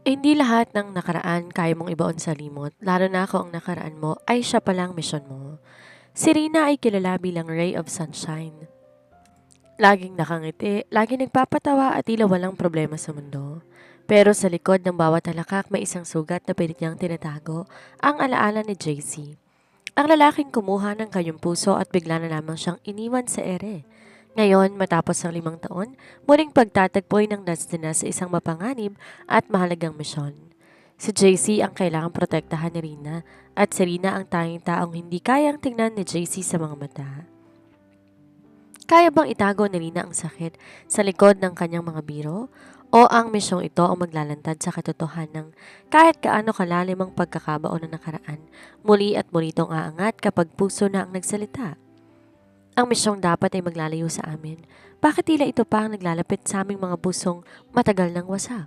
Hindi lahat ng nakaraan kaya mong ibaon sa limot, lalo na kung ang nakaraan mo ay siya palang misyon mo. Si Rina ay kilala bilang Ray of Sunshine. Laging nakangiti, laging nagpapatawa at tila walang problema sa mundo. Pero sa likod ng bawat halakak may isang sugat na pilit niyang tinatago, ang alaala ni JC. Ang lalaking kumuha ng kanyang puso at bigla na lamang siyang iniwan sa ere. Ngayon, matapos ang 5 taon, muling pagtatagpoy ng Dustina sa isang mapanganib at mahalagang misyon. Si JC ang kailangang protektahan ni Rina at si Rina ang tanging taong hindi kayang tingnan ni JC sa mga mata. Kaya bang itago ni Rina ang sakit sa likod ng kanyang mga biro? O ang misyong ito ang maglalantad sa katotohanan ng kahit kaano kalalim ang pagkakabaon ng nakaraan, muli at muli itong aangat kapag puso na ang nagsalita? Ang misyong dapat ay maglalayo sa amin. Bakit tila ito pa ang naglalapit sa aming mga pusong matagal ng wasak?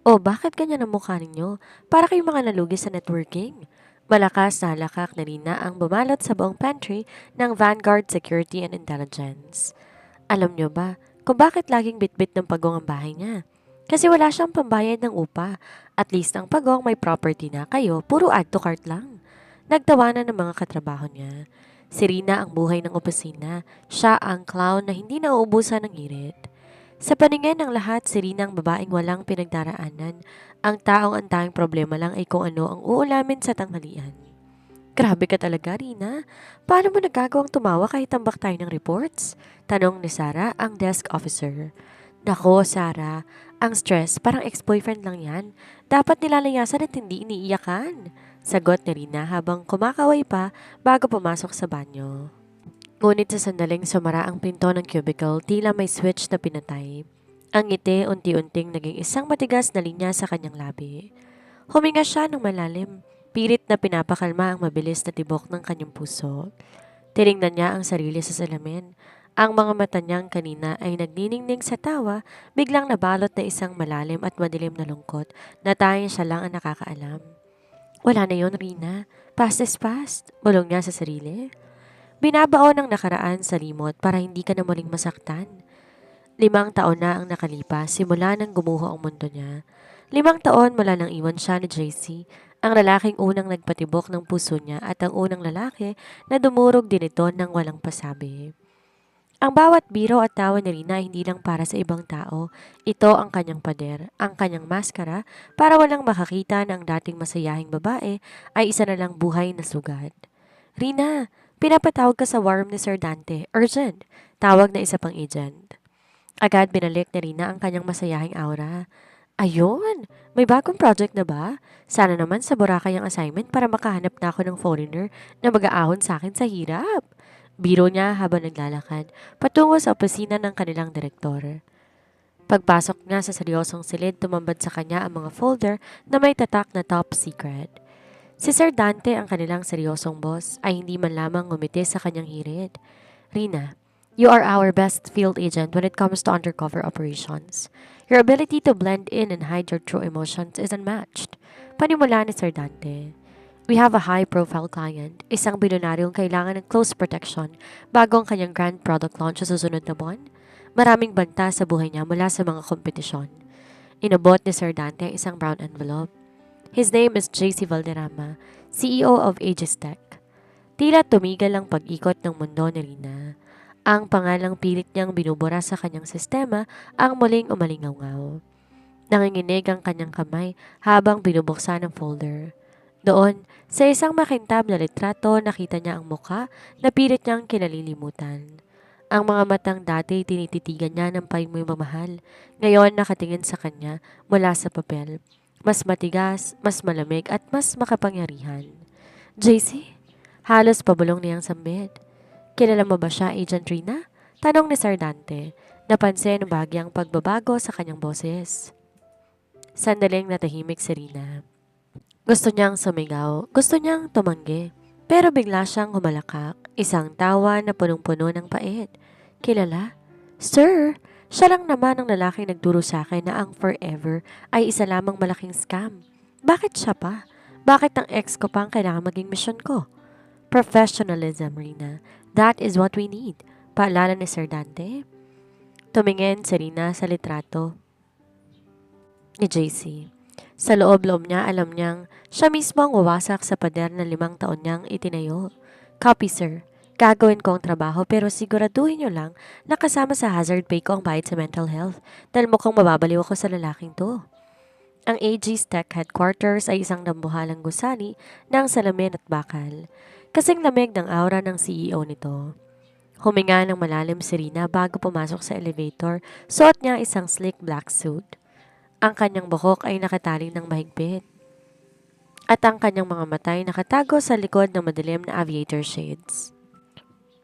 O bakit ganyan ang mukha ninyo? Para kayong mga nalugi sa networking. Malakas na halakak na Rina ang bumalot sa buong pantry ng Vanguard Security and Intelligence. Alam nyo ba kung bakit laging bitbit ng pagong ang bahay niya? Kasi wala siyang pambayad ng upa. At least ang pagong may property na kayo, puro add to cart lang. Nagtawanan ng mga katrabaho niya. Si Rina ang buhay ng opisina. Siya ang clown na hindi nauubusan ng hirit. Sa paningin ng lahat, si Rina ang babaeng walang pinagdaraanan. Ang taong ang tanging problema lang ay kung ano ang uulamin sa tanghalian. Grabe ka talaga, Rina. Paano mo nagagawang tumawa kahit tambak tayo ng reports? Tanong ni Sarah, ang desk officer. Nako, Sarah. Ang stress, parang ex-boyfriend lang yan. Dapat nilalayasan at hindi iniiyakan. Sagot ni Rina habang kumakaway pa bago pumasok sa banyo. Ngunit sa sandaling sumara ang pinto ng cubicle, tila may switch na pinatay. Ang ngiti unti-unting naging isang matigas na linya sa kanyang labi. Huminga siya ng malalim, pilit na pinapakalma ang mabilis na tibok ng kanyang puso. Tiningnan niya ang sarili sa salamin. Ang mga mata niyang kanina ay nagniningning sa tawa, biglang nabalot na isang malalim at madilim na lungkot na tanging siya lang ang nakakaalam. Wala na yon, Rina. Past is past. Bulong niya sa sarili. Binabaon ng nakaraan sa limot para hindi ka na muling masaktan. 5 taon na ang nakalipas simula nang gumuho ang mundo niya. 5 taon mula nang iwan siya ni JC, ang lalaking unang nagpatibok ng puso niya at ang unang lalaki na dumurog din ito ng walang pasabi. Ang bawat biro at tawa ni Rina ay hindi lang para sa ibang tao. Ito ang kanyang pader, ang kanyang maskara para walang makakita na ang dating masayahing babae ay isa na lang buhay na sugat. Rina, pinapatawag ka sa warm ni Sir Dante. Urgent. Tawag na isa pang agent. Agad binalik ni Rina ang kanyang masayahing aura. Ayun! May bagong project na ba? Sana naman sa Boracay ang assignment para makahanap na ako ng foreigner na mag-aahon sa akin sa hirap. Biro niya habang naglalakad, patungo sa opisina ng kanilang direktor. Pagpasok niya sa seryosong silid, tumambad sa kanya ang mga folder na may tatak na top secret. Si Sir Dante, ang kanilang seryosong boss, ay hindi man lamang ngumiti sa kanyang hirit. Rina, you are our best field agent when it comes to undercover operations. Your ability to blend in and hide your true emotions is unmatched. Panimula ni Sir Dante. We have a high-profile client, isang bilyonaryong kailangan ng close protection bago ang kanyang grand product launch sa susunod na buwan. Maraming banta sa buhay niya mula sa mga kompetisyon. Inabot ni Sir Dante ang isang brown envelope. His name is JC Valderrama, CEO of Aegis Tech. Tila tumigil ang pag-ikot ng mundo ni Rina. Ang pangalang pilit niyang binubura sa kanyang sistema ang muling umalingaw. Nanginginig ang kanyang kamay habang binubuksan ang folder. Doon, sa isang makintab na litrato, nakita niya ang muka na pilit niyang kinalilimutan. Ang mga matang dati tinititigan niya ng paimoy mamahal. Ngayon nakatingin sa kanya mula sa papel. Mas matigas, mas malamig at mas makapangyarihan. JC? Halos pabulong niyang sambit. Kilala mo ba siya, Agent Rina? Tanong ni Sir Dante. Napansin ang bahagyang pagbabago sa kanyang boses. Sandaling natahimik si Rina. Gusto niyang sumigaw, gusto niyang tumanggi. Pero bigla siyang humalakak, isang tawa na punong-puno ng pait. Kilala? Sir, siya lang naman ang lalaking nagturo sa akin na ang forever ay isa lamang malaking scam. Bakit siya pa? Bakit ang ex ko pa ang kailangan maging mission ko? Professionalism, Rina. That is what we need. Paalala ni Sir Dante. Tumingin si Rina sa litrato ni JC. Sa loob-loob niya, alam niyang siya mismo ang wawasak sa pader na 5 taon niyang itinayo. Copy, sir. Gagawin ko ang trabaho pero siguraduhin niyo lang na kasama sa hazard pay ko ang bayad sa mental health dahil mukhang mababaliw ako sa lalaking to. Ang AG's Tech Headquarters ay isang dambuhalang gusali ng salamin at bakal. Kasing lamig ng aura ng CEO nito. Huminga ng malalim si Rina bago pumasok sa elevator, suot niya isang slick black suit. Ang kanyang buhok ay nakatali ng mahigpit. At ang kanyang mga mata ay nakatago sa likod ng madilim na aviator shades.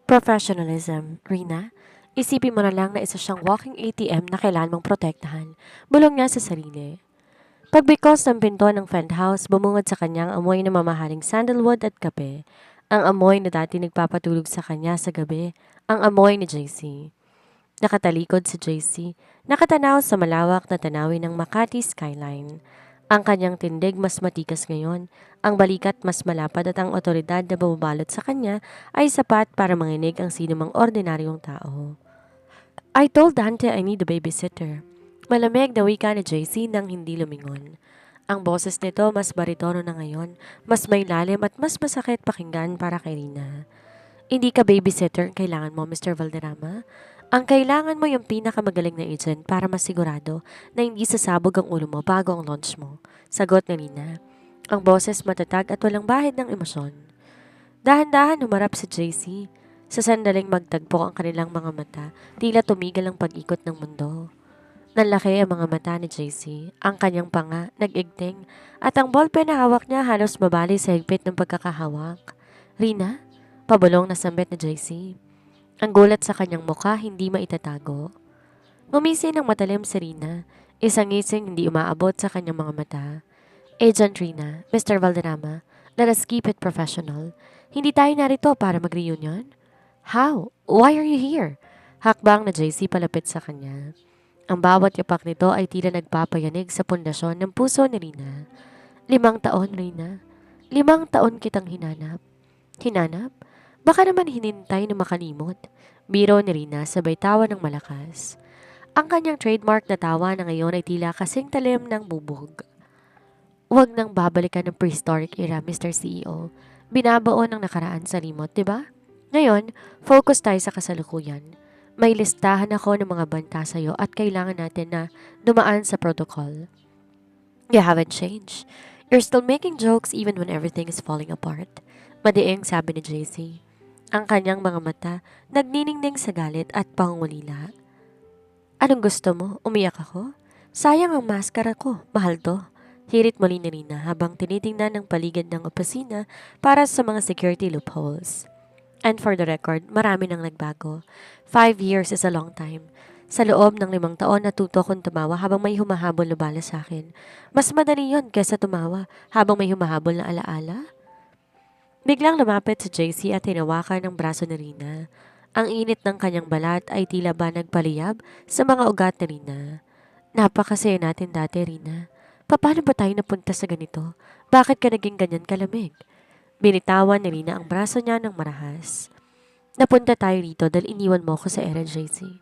Professionalism, Rina. Isipin mo na lang na isa siyang walking ATM na kailangan mong protektahan. Bulong niya sa sarili. Pagbikos ng pinto ng penthouse, bumungad sa kanyang amoy na mamahaling sandalwood at kape. Ang amoy na dati nagpapatulog sa kanya sa gabi, ang amoy ni JC. Nakatalikod si JC, nakatanaw sa malawak na tanawin ng Makati skyline. Ang kanyang tindig mas matikas ngayon, ang balikat mas malapad at ang otoridad na bumabalot sa kanya ay sapat para manginig ang sinumang ordinaryong tao. I told Dante I need a babysitter. Malamig na wika ni JC nang hindi lumingon. Ang boses nito mas baritono na ngayon, mas may lalim at mas masakit pakinggan para kay Rina. Hindi ka babysitter ang kailangan mo, Mr. Valderrama. Ang kailangan mo yung pinakamagaling na agent para masigurado na hindi sasabog ang ulo mo bago ang launch mo. Sagot ni Rina. Ang boses matatag at walang bahid ng emosyon. Dahan-dahan humarap si JC. Sa sandaling magtagpo ang kanilang mga mata, tila tumigil ang pag-ikot ng mundo. Nanlaki ang mga mata ni JC, ang kanyang panga, nag-igting, at ang ballpen na hawak niya halos mabali sa higpit ng pagkakahawak. Rina? Pabulong na sambit ni JC. Ang gulat sa kanyang mukha hindi maitatago. Ngumisi ng matalim si Rina, isang ngising hindi umaabot sa kanyang mga mata. Agent Rina, Mr. Valderrama, let us keep it professional. Hindi tayo narito para mag-reunion? How? Why are you here? Hakbang na JC palapit sa kanya. Ang bawat yapak nito ay tila nagpapayanig sa pundasyon ng puso ni Rina. 5 taon, Rina. 5 taon kitang hinanap. Hinanap? Baka naman hinintay na makalimot. Biro ni Rina sabay tawa ng malakas. Ang kanyang trademark na tawa na ngayon ay tila kasing talim ng bubog. Huwag nang babalikan ng prehistoric era, Mr. CEO. Binabaon ng nakaraan sa limot, di ba? Ngayon, focus tayo sa kasalukuyan. May listahan ako ng mga banta sa'yo at kailangan natin na dumaan sa protocol. You haven't changed. You're still making jokes even when everything is falling apart. Madiing sabi ni JC. Ang kanyang mga mata nagniningning sa galit at pangungulila. Anong gusto mo? Umiyak ako? Sayang ang maskara ko. Mahal to. Hirit muli ni Rina habang tinitingnan ng paligid ng opisina para sa mga security loopholes. And for the record, marami nang nagbago. 5 years is a long time. Sa loob ng 5 taon, natuto akong tumawa habang may humahabol na bala sa akin. Mas madali yon kaysa tumawa habang may humahabol na alaala. Biglang lumapit si JC at hinawakan ng braso ni Rina. Ang init ng kanyang balat ay tila ba nagpaliyab sa mga ugat ni Rina. Napakasaya natin dati, Rina. Paano ba tayo napunta sa ganito? Bakit ka naging ganyan kalamig? Binitawan ni Rina ang braso niya ng marahas. Napunta tayo rito dahil iniwan mo ako sa era, JC.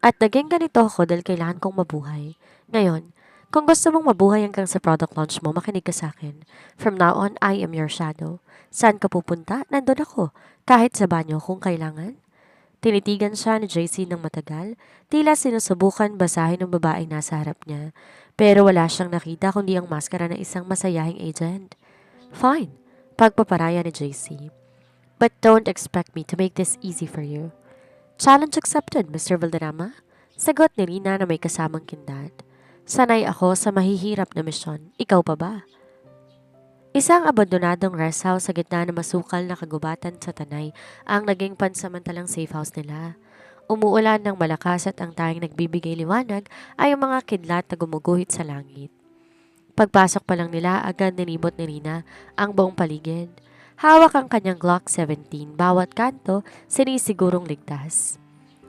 At naging ganito ako dahil kailangan kong mabuhay. Ngayon, kung gusto mong mabuhay hanggang sa product launch mo, makinig ka sa akin. From now on, I am your shadow. Saan ka pupunta? Nandun ako. Kahit sa banyo kung kailangan. Tinitigan siya ni JC ng matagal, tila sinusubukan basahin ng babaeng nasa harap niya. Pero wala siyang nakita kundi ang maskara ng isang masayahing agent. Fine. Pagpaparaya ni JC. But don't expect me to make this easy for you. Challenge accepted, Mr. Valderrama. Sagot ni Rina na may kasamang kindat. Sanay ako sa mahihirap na misyon. Ikaw pa ba? Isang abandonadong rest house sa gitna ng masukal na kagubatan sa Tanay ang naging pansamantalang safe house nila. Umuulan ng malakas at ang tanging nagbibigay liwanag ay ang mga kidlat na gumuguhit sa langit. Pagpasok pa lang nila, agad nilibot ni Rina ang buong paligid. Hawak ang kanyang Glock 17, bawat kanto sinisigurong ligtas.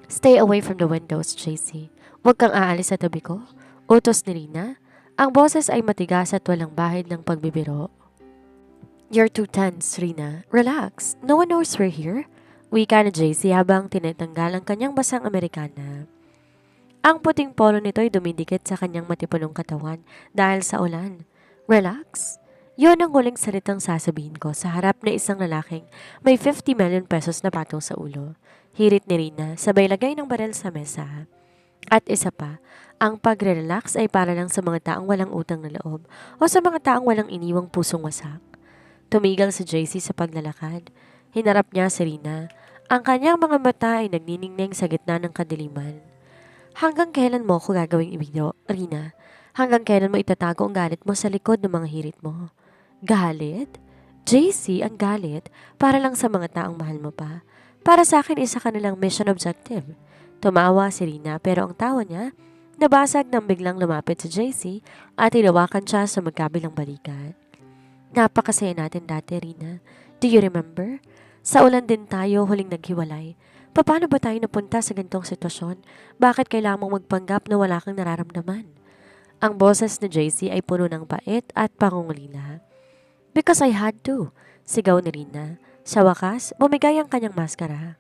Stay away from the windows, JC. Huwag kang aalis sa tabi ko. Utos ni Rina. Ang boses ay matigas at walang bahid ng pagbibiro. You're too tense, Rina. Relax. No one knows we're here. Wika na JC habang tinatanggal ang kanyang basang Amerikana. Ang puting polo nito ay dumidikit sa kanyang matipunong katawan dahil sa ulan. Relax. Yun ang huling salitang sasabihin ko sa harap na isang lalaking may 50 million pesos na patong sa ulo. Hirit ni Rina, sabay lagay ng barel sa mesa. At isa pa, ang pagre-relax ay para lang sa mga taong walang utang na loob o sa mga taong walang iniwang pusong wasak. Tumigal si JC sa paglalakad. Hinarap niya si Rina. Ang kanyang mga mata ay nagniningning sa gitna ng kadiliman. Hanggang kailan mo ako gagawing ibigyo, Rina? Hanggang kailan mo itatago ang galit mo sa likod ng mga hirit mo? Galit? JC, ang galit para lang sa mga taong mahal mo pa. Para sa akin, isa ka nilang mission objective. Tumawa si Rina pero ang tawa niya, nabasag nang biglang lumapit si JC at hinawakan siya sa magkabilang balikat. Napakasaya natin dati, Rina. Do you remember? Sa ulan din tayo huling naghiwalay. Paano ba tayo napunta sa ganitong sitwasyon? Bakit kailangan mong magpanggap na wala kang nararamdaman? Ang boses ni JC ay puno ng pait at pangungulila. Because I had to, sigaw ni Rina. Sa wakas, bumigay ang kanyang maskara.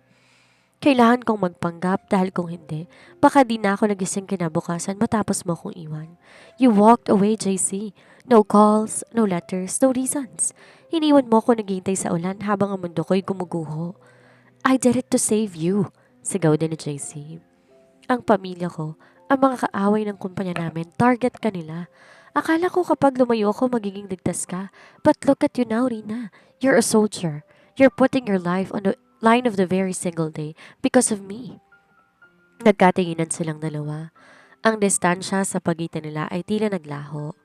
Kailangan kong magpanggap dahil kung hindi, baka di na ako nagising kinabukasan matapos mo kong iwan. You walked away, JC. No calls, no letters, no reasons. Iniwan mo ko naghihintay sa ulan habang ang mundo ko'y gumuguho. I did it to save you, sigaw din ni JC. Ang pamilya ko, ang mga kaaway ng kumpanya namin, target ka nila. Akala ko kapag lumayo ako magiging ligtas ka. But look at you now, Rina. You're a soldier. You're putting your life on the line of the very single day because of me. Nagkatinginan silang dalawa. Ang distansya sa pagitan nila ay tila naglaho.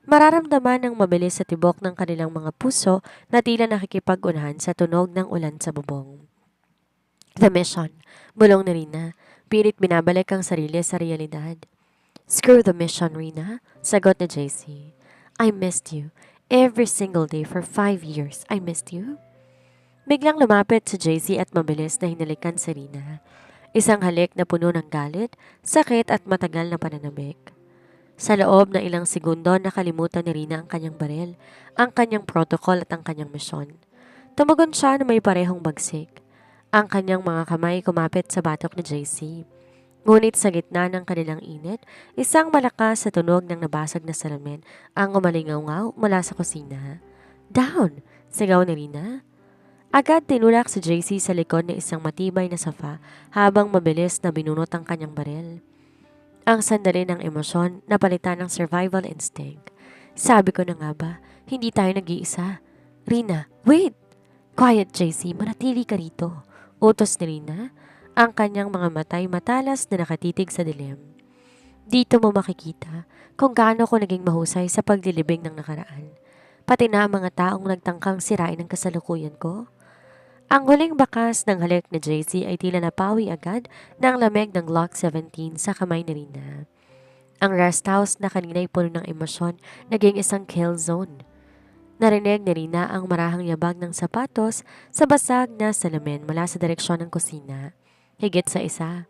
Mararamdaman ng mabilis sa tibok ng kanilang mga puso na tila nakikipag-unahan sa tunog ng ulan sa bubong. The mission. Bulong ni Rina. Pilit binabalik ang sarili sa realidad. Screw the mission, Rina. Sagot ni JC. I missed you. Every single day for 5 years, I missed you. Biglang lumapit si JC at mabilis na hinalikan si Rina. Isang halik na puno ng galit, sakit at matagal na pananabik. Sa loob na ilang segundo nakalimutan ni Rina ang kanyang baril, ang kanyang protocol at ang kanyang misyon. Tumugon siya na may parehong bagsik. Ang kanyang mga kamay kumapit sa batok ni JC. Ngunit sa gitna ng kanilang init, isang malakas sa tunog ng nabasag na salamin ang umalingaw mula sa kusina. Down! Sigaw ni Rina. Agad tinulak si JC sa likod ng isang matibay na sofa habang mabilis na binunot ang kanyang baril. Ang sandali ng emosyon napalitan ng survival instinct. Sabi ko na nga ba, hindi tayo nag-iisa. Rina, wait! Quiet, JC, manatili ka rito. Utos ni Rina, ang kanyang mga matay matalas na nakatitig sa dilim. Dito mo makikita kung gaano ko naging mahusay sa paglilibing ng nakaraan. Pati na ang mga taong nagtangkang sirain ang kasalukuyan ko. Ang huling bakas ng halik ni JC ay tila napawi agad ng lamig ng Glock 17 sa kamay ni Rina. Ang rest house na kanina'y puno ng emosyon naging isang kill zone. Narinig ni Rina ang marahang yabag ng sapatos sa basag na salamin mula sa direksyon ng kusina. Higit sa isa,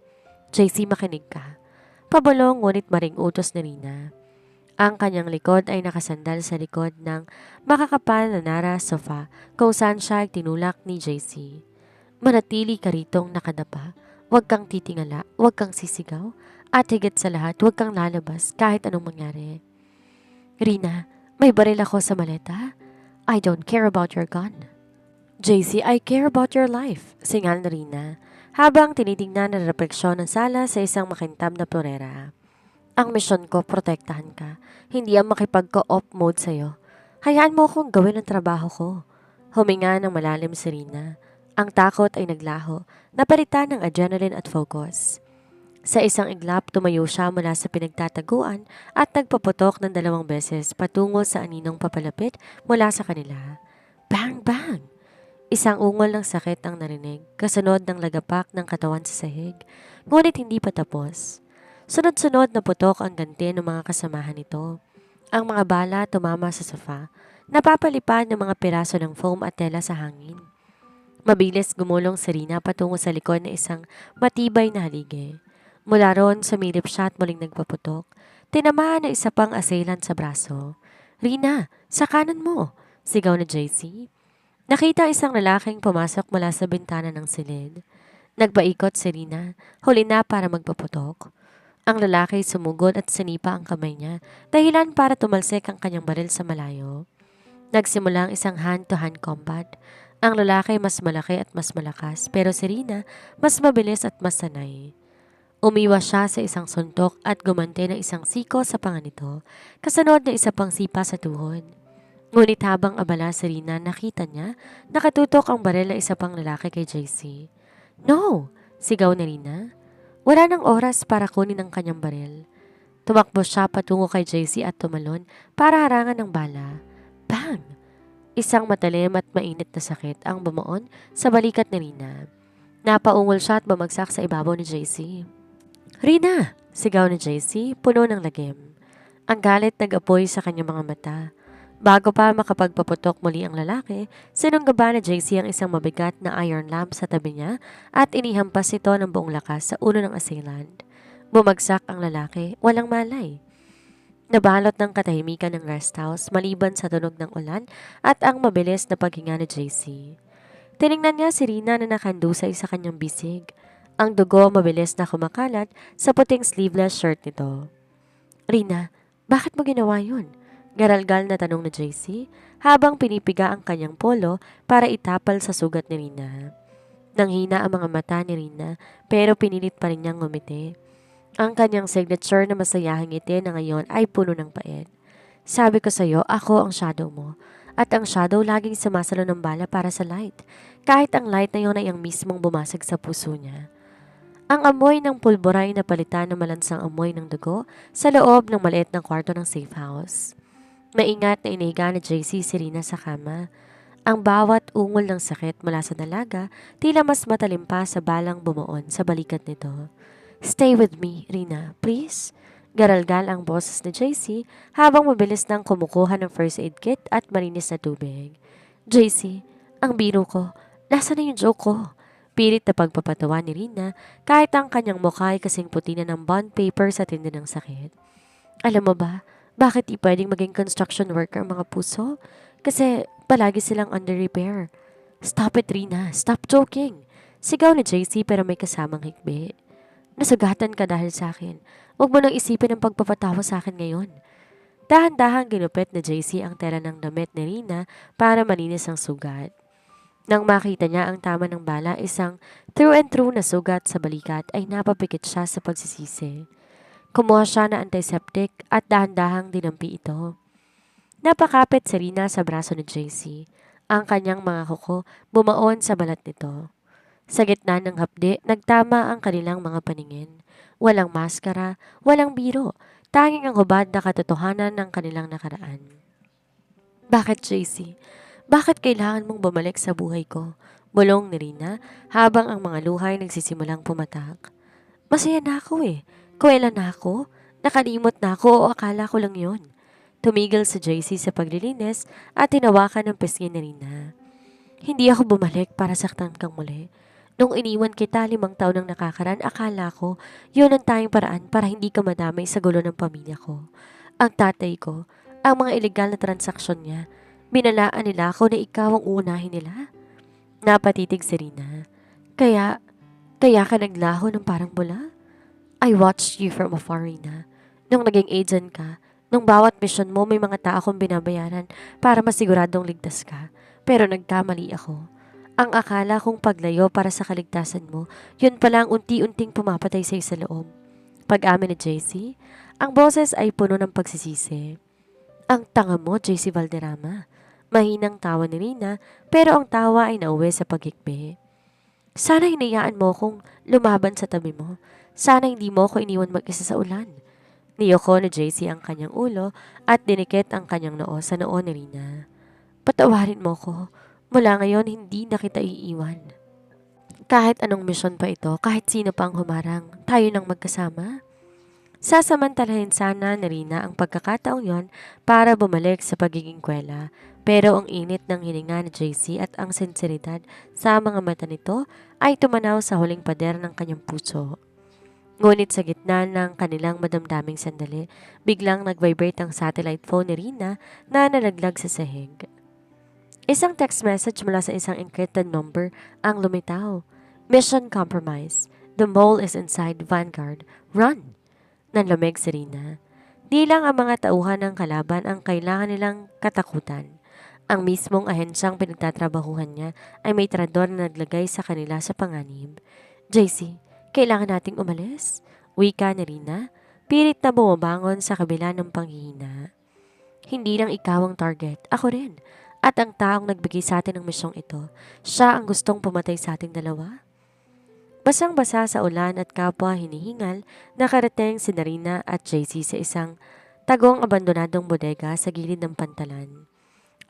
JC, makinig ka. Pabulong ngunit maring utos ni Rina. Ang kanyang likod ay nakasandal sa likod ng makakapal na nara sofa kung saan siya ay tinulak ni JC. Manatili ka ritong nakadapa, huwag kang titingala, huwag kang sisigaw, at higit sa lahat huwag kang lalabas kahit anong mangyari. Rina, may baril ako sa maleta. I don't care about your gun. JC, I care about your life, singal na Rina, habang tinitingnan ang refleksyon ng sala sa isang makintab na florera. Ang misyon ko, protektahan ka. Hindi ang makipag-co-op mode sa'yo. Hayaan mo akong gawin ang trabaho ko. Huminga ng malalim si Rina. Ang takot ay naglaho, napalitan ng adrenaline at focus. Sa isang iglap, tumayo siya mula sa pinagtataguan at nagpaputok ng 2 beses patungo sa aninong papalapit mula sa kanila. Bang! Bang! Isang ungol ng sakit ang narinig, kasunod ng lagapak ng katawan sa sahig. Ngunit hindi pa tapos. Sunod-sunod na putok ang ganti ng mga kasamahan nito. Ang mga bala tumama sa sofa, napapalipad ng mga piraso ng foam at tela sa hangin. Mabilis gumulong si Rina patungo sa likod ng isang matibay na haligi. Mula ron, sumilip siya at muling nagpaputok. Tinamaan ng isa pang assailant sa braso. Rina, sa kanan mo! Sigaw na JC. Nakita isang lalaking pumasok mula sa bintana ng silid. Nagpaikot si Rina, huli na para magpaputok. Ang lalaki sumugod at sinipa ang kamay niya, dahilan para tumalsik ang kanyang baril sa malayo. Nagsimula ang isang hand-to-hand combat. Ang lalaki mas malaki at mas malakas, pero si Rina mas mabilis at mas sanay. Umiwas siya sa isang suntok at gumante ng isang siko sa panga nito, kasunod na isa pang sipa sa tuhod. Ngunit habang abala si Rina, nakita niya nakatutok ang baril ng isa pang lalaki kay JC. No! Sigaw ni Rina. Wala nang oras para kunin ang kanyang baril. Tumakbo siya patungo kay JC at tumalon para harangan ng bala. Bang! Isang matalim at mainit na sakit ang bumuon sa balikat ni Rina. Napaungol siya at bumagsak sa ibabaw ni JC. Rina! Sigaw ni JC, puno ng lagim. Ang galit nag-apoy sa kanyang mga mata. Bago pa makapagpaputok muli ang lalaki, sinunggaba na JC ang isang mabigat na iron lamp sa tabi niya at inihampas ito ng buong lakas sa ulo ng assailant. Bumagsak ang lalaki, walang malay. Nabalot ng katahimikan ng rest house maliban sa tunog ng ulan at ang mabilis na paghinga ni JC. Tiningnan niya si Rina na nakandusay sa kanyang bisig. Ang dugo mabilis na kumakalat sa puting sleeveless shirt nito. Rina, bakit mo ginawa yun? Garalgal na tanong ni JC habang pinipiga ang kanyang polo para itapal sa sugat ni Rina. Nanghina ang mga mata ni Rina pero pinilit pa rin niyang ngumiti. Ang kanyang signature na masayahing ngiti na ngayon ay puno ng pait. Sabi ko sa'yo, ako ang shadow mo. At ang shadow laging sumasalo ng bala para sa light. Kahit ang light na yun ay ang mismong bumasag sa puso niya. Ang amoy ng pulburay na palitan ng malansang amoy ng dugo sa loob ng maliit na kwarto ng safe house. Maingat na inihiga ni JC si Rina sa kama. Ang bawat ungol ng sakit mula sa dalaga tila mas matalim pa sa balang bumuon sa balikat nito. Stay with me, Rina, please. Garalgal ang boses ni JC habang mabilis nang kumukuha ng first aid kit at malinis na tubig. JC, ang biro ko. Nasaan na yung joke ko? Pilit na pagpapatawa ni Rina kahit ang kanyang mukha ay kasing puti na ng bond paper sa tindi ng sakit. Alam mo ba, bakit di pwedeng maging construction worker ang mga puso? Kasi palagi silang under repair. Stop it, Rina. Stop joking. Sigaw ni JC pero may kasamang hikbi. Nasugatan ka dahil sa akin. Huwag mo nang isipin ang pagpapatawa sa akin ngayon. Dahan-dahang ginupit ni JC ang tela ng damit ni Rina para malinis ang sugat. Nang makita niya ang tama ng bala, isang through and through na sugat sa balikat ay napapikit siya sa pagsisisi. Kumuha siya na antiseptic at dahan-dahang dinampi ito. Napakapit si Rina sa braso ni JC. Ang kanyang mga kuko bumaon sa balat nito. Sa gitna ng hapdi, nagtama ang kanilang mga paningin. Walang maskara, walang biro, tanging ang hubad na katotohanan ng kanilang nakaraan. Bakit, JC? Bakit kailangan mong bumalik sa buhay ko? Bulong ni Rina habang ang mga luhay nagsisimulang pumatak. Masaya na ako eh. Kuwela na ako? Nakalimot na ako o akala ko lang yon. Tumigil si JC sa paglilinis at tinawakan ng pisngi ni Rina. Hindi ako bumalik para saktan kang muli. Nung iniwan kita 5 taon nang nakakaraan, akala ko yun ang tayong paraan para hindi ka madamay sa gulo ng pamilya ko. Ang tatay ko, ang mga ilegal na transaksyon niya, binalaan nila ako na ikaw ang unahin nila. Napatitig si Rina. Kaya ka naglaho ng parang bula? I watched you from afar, Rina. Nung naging agent ka, nung bawat mission mo may mga tao akong binabayaran para masiguradong ligtas ka. Pero nagkamali ako. Ang akala kong paglayo para sa kaligtasan mo, yun pala ang unti-unting pumapatay sa'yo sa loob. Pag-amin ni JC, ang boses ay puno ng pagsisisi. Ang tanga mo, JC Valderrama. Mahinang tawa ni Rina, pero ang tawa ay nauwi sa paghikbi. Sana hinayaan mo kung lumaban sa tabi mo. Sana hindi mo ko iniwan mag-isa sa ulan. Niyoko ni JC ang kanyang ulo at dinikit ang kanyang noo sa noo ni Rina. Patawarin mo ko. Mula ngayon hindi na kita iiwan. Kahit anong misyon pa ito, kahit sino pang humarang, tayo nang magkasama. Sasamantalahin sana ni Rina ang pagkakataong yon para bumalik sa pagiging kwela. Pero ang init ng hininga ni JC at ang sinseridad sa mga mata nito ay tumanaw sa huling pader ng kanyang puso. Ngunit sa gitna ng kanilang madamdaming sandali, biglang nag-vibrate ang satellite phone ni Rina na nalaglag sa sahig. Isang text message mula sa isang encrypted number ang lumitaw. Mission compromised. The mole is inside Vanguard. Run! Nanlamig si Rina. Di lang ang mga tauhan ng kalaban ang kailangan nilang katakutan. Ang mismong ahensyang pinagtatrabahuhan niya ay may trador na naglagay sa kanila sa panganib. JC, kailangan nating umalis. Wika ni Rina, pilit na bumabangon sa kabila ng panghihina. Hindi lang ikaw ang target, ako rin. At ang taong nagbigay sa atin ng misyong ito, siya ang gustong pumatay sa ating dalawa. Basang-basa sa ulan at kapwa hinihingal, nakarating si Narina at JC sa isang tagong abandonadong bodega sa gilid ng pantalan.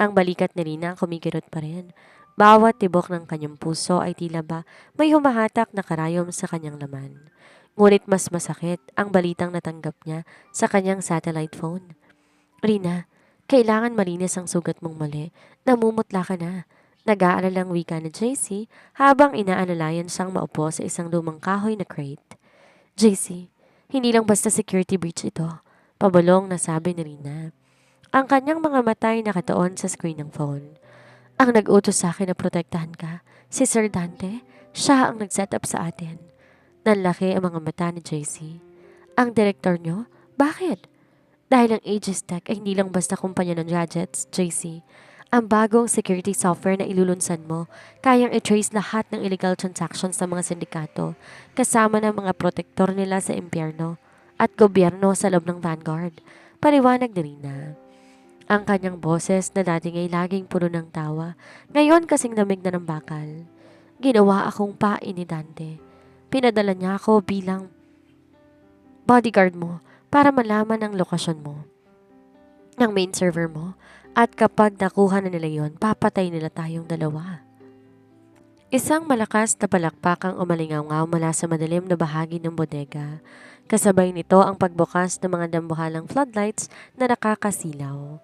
Ang balikat ni Rina kumikirot pa rin. Bawat tibok ng kanyang puso ay tila ba may humahatak na karayom sa kanyang laman. Ngunit mas masakit ang balitang natanggap niya sa kanyang satellite phone. Rina, kailangan malinis ang sugat mong mali. Namumutla ka na. Nag-aalalang wika ni JC habang inaalalayan siyang maupo sa isang lumang kahoy na crate. JC, hindi lang basta security breach ito. Pabalong na sabi ni Rina. Ang kanyang mga mata ay nakatuon sa screen ng phone. Ang nag-utos sa akin na protektahan ka, si Sir Dante, siya ang nag-set up sa atin. Nanlaki ang mga mata ni JC. Ang direktor nyo? Bakit? Dahil ang Aegis Tech ay hindi lang basta kumpanya ng gadgets, JC. Ang bagong security software na ilulunsan mo, kayang i-trace lahat ng illegal transactions ng mga sindikato, kasama ng mga protektor nila sa impyerno at gobyerno sa loob ng Vanguard. Paliwanag ni Rina. Ang kanyang boses na dati ngay laging puno ng tawa, ngayon kasing namig na ng bakal. Ginawa akong pain ni Dante. Pinadala niya ako bilang bodyguard mo para malaman ang lokasyon mo, ng main server mo, at kapag nakuha na nila yon, papatay nila tayong dalawa. Isang malakas na palakpak ang umalingaw-ngaw mula sa madilim na bahagi ng bodega. Kasabay nito ang pagbukas ng mga dambuhalang floodlights na nakakasilaw.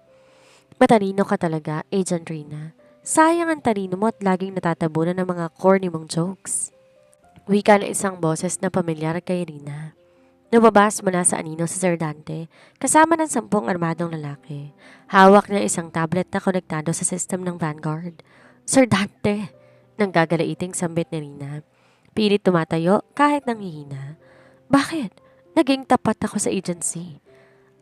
Matalino ka talaga, Agent Rina. Sayang ang talino mo at laging natatabunan ng mga corny mong jokes. Wika na isang boses na pamilyar kay Rina. Lumabas mula sa anino si Sir Dante, kasama ng 10 armadong lalaki. Hawak niya isang tablet na konektado sa system ng Vanguard. Sir Dante! Nang gagalaiting sambit ni Rina. Pilit tumatayo kahit nanghihina. Bakit? Naging tapat ako sa agency.